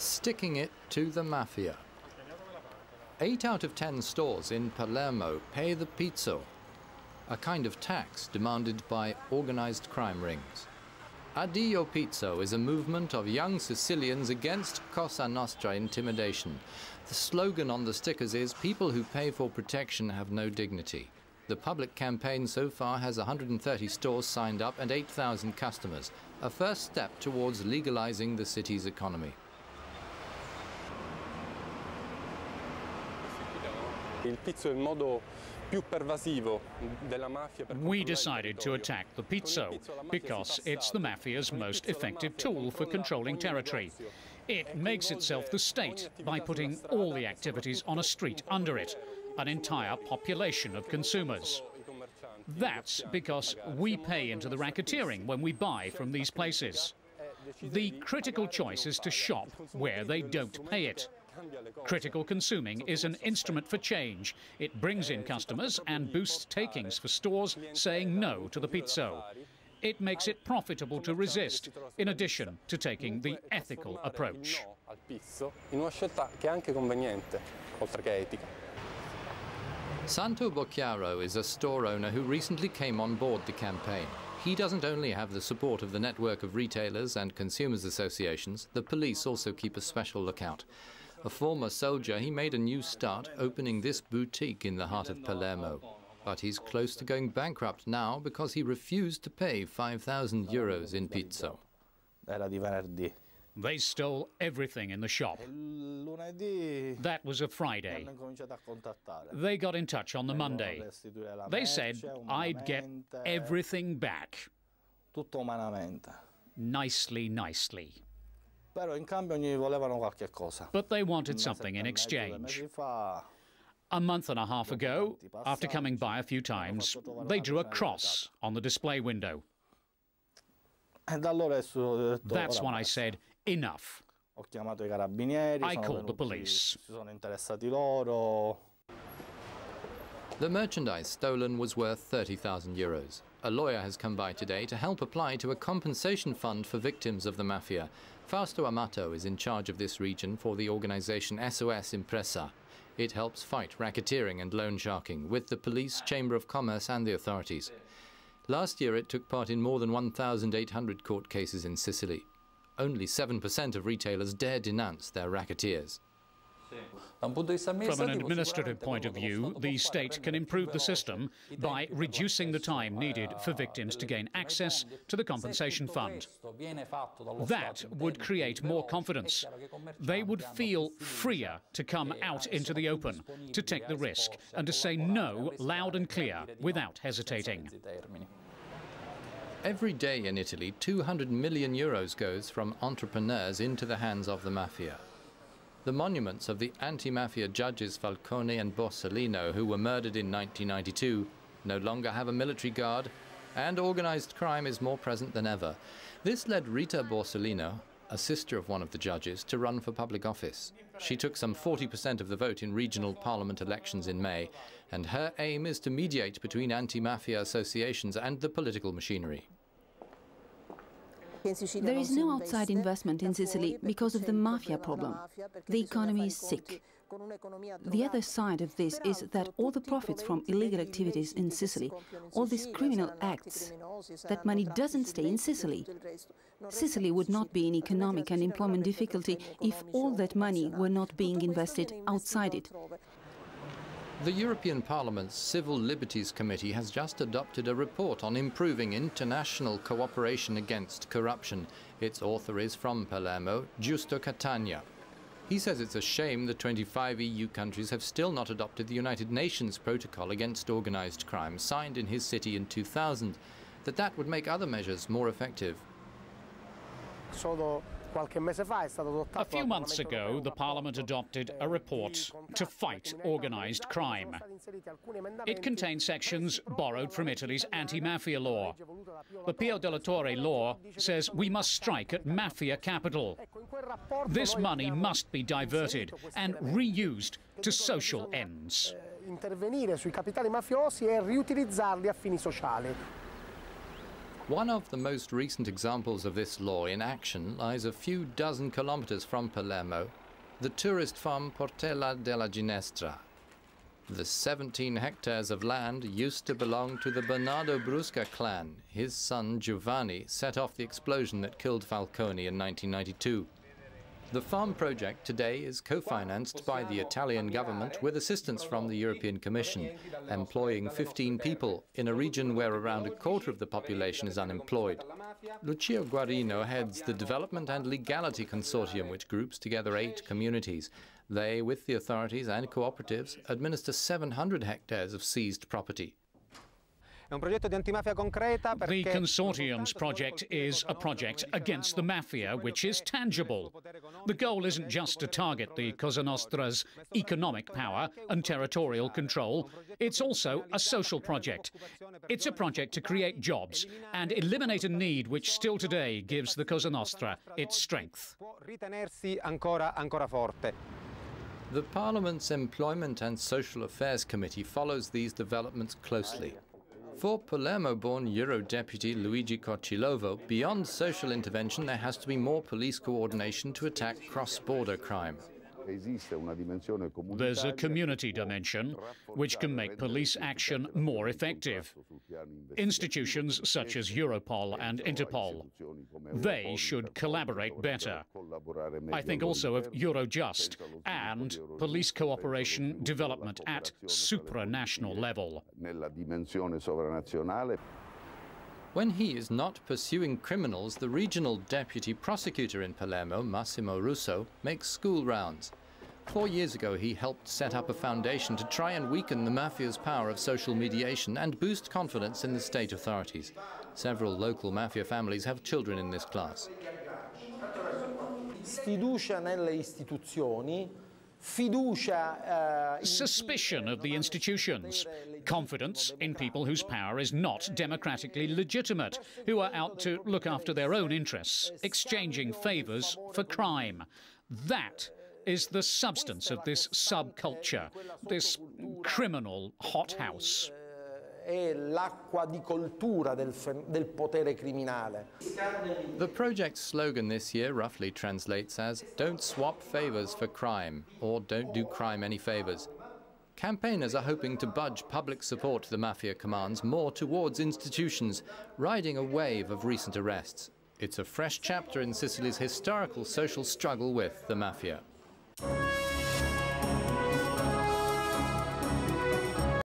sticking it to the mafia. 8 out of 10 stores in Palermo pay the pizzo, a kind of tax demanded by organized crime rings. Addio Pizzo is a movement of young Sicilians against Cosa Nostra intimidation. The slogan on the stickers is, "People who pay for protection have no dignity." The public campaign so far has 130 stores signed up and 8,000 customers, a first step towards legalizing the city's economy. We decided to attack the pizzo because it's the mafia's most effective tool for controlling territory. It makes itself the state by putting all the activities on a street under it, an entire population of consumers. That's because we pay into the racketeering when we buy from these places. The critical choice is to shop where they don't pay it. Critical consuming is an instrument for change. It brings in customers and boosts takings for stores saying no to the pizzo. It makes it profitable to resist, in addition to taking the ethical approach. Santo Bocchiaro is a store owner who recently came on board the campaign. He doesn't only have the support of the network of retailers and consumers associations, the police also keep a special lookout. A former soldier, he made a new start opening this boutique in the heart of Palermo. But he's close to going bankrupt now because he refused to pay 5,000 euros in pizzo. They stole everything in the shop. That was a Friday. They got in touch on the Monday. They said I'd get everything back. Nicely, nicely. But they wanted something in exchange. A month and a half ago, after coming by a few times, they drew a cross on the display window. That's when I said, enough. I called the police. The merchandise stolen was worth 30,000 euros. A lawyer has come by today to help apply to a compensation fund for victims of the mafia. Fausto Amato is in charge of this region for the organization SOS Impresa. It helps fight racketeering and loan sharking with the police, Chamber of Commerce and the authorities. Last year it took part in more than 1,800 court cases in Sicily. Only 7% of retailers dare denounce their racketeers. From an administrative point of view, the state can improve the system by reducing the time needed for victims to gain access to the compensation fund. That would create more confidence. They would feel freer to come out into the open, to take the risk, and to say no loud and clear without hesitating. Every day in Italy, 200 million euros goes from entrepreneurs into the hands of the mafia. The monuments of the anti-mafia judges Falcone and Borsellino, who were murdered in 1992, no longer have a military guard, and organized crime is more present than ever. This led Rita Borsellino, a sister of one of the judges, to run for public office. She took some 40% of the vote in regional parliament elections in May, and her aim is to mediate between anti-mafia associations and the political machinery. There is no outside investment in Sicily because of the mafia problem. The economy is sick. The other side of this is that all the profits from illegal activities in Sicily, all these criminal acts, that money doesn't stay in Sicily. Sicily would not be in economic and employment difficulty if all that money were not being invested outside it. The European Parliament's Civil Liberties Committee has just adopted a report on improving international cooperation against corruption. Its author is from Palermo, Giusto Catania. He says it's a shame the 25 EU countries have still not adopted the United Nations Protocol against organized crime, signed in his city in 2000, that would make other measures more effective. A few months ago, the Parliament adopted a report to fight organised crime. It contains sections borrowed from Italy's anti-mafia law. The Pio della Torre law says we must strike at mafia capital. This money must be diverted and reused to social ends. Intervenire sui capitali mafiosi e riutilizzarli a fini sociali. One of the most recent examples of this law in action lies a few dozen kilometers from Palermo, the tourist farm Portella della Ginestra. The 17 hectares of land used to belong to the Bernardo Brusca clan. His son Giovanni set off the explosion that killed Falcone in 1992. The farm project today is co-financed by the Italian government with assistance from the European Commission, employing 15 people in a region where around a quarter of the population is unemployed. Lucio Guarino heads the Development and Legality Consortium, which groups together 8 communities. They, with the authorities and cooperatives, administer 700 hectares of seized property. The consortium's project is a project against the mafia, which is tangible. The goal isn't just to target the Cosa Nostra's economic power and territorial control. It's also a social project. It's a project to create jobs and eliminate a need which still today gives the Cosa Nostra its strength. The Parliament's Employment and Social Affairs Committee follows these developments closely. For Palermo-born Eurodeputee Luigi Coccilovo, beyond social intervention, there has to be more police coordination to attack cross-border crime. There's a community dimension which can make police action more effective. Institutions such as Europol and Interpol, they should collaborate better. I think also of Eurojust and police cooperation development at supranational level. When he is not pursuing criminals, the regional deputy prosecutor in Palermo, Massimo Russo, makes school rounds. 4 years ago, he helped set up a foundation to try and weaken the mafia's power of social mediation and boost confidence in the state authorities. Several local mafia families have children in this class. Suspicion of the institutions, confidence in people whose power is not democratically legitimate, who are out to look after their own interests, exchanging favours for crime. That is the substance of this subculture, this criminal hothouse. The project's slogan this year roughly translates as "Don't swap favours for crime," or "Don't do crime any favours." Campaigners are hoping to budge public support to the mafia commands more towards institutions, riding a wave of recent arrests. It's a fresh chapter in Sicily's historical social struggle with the mafia.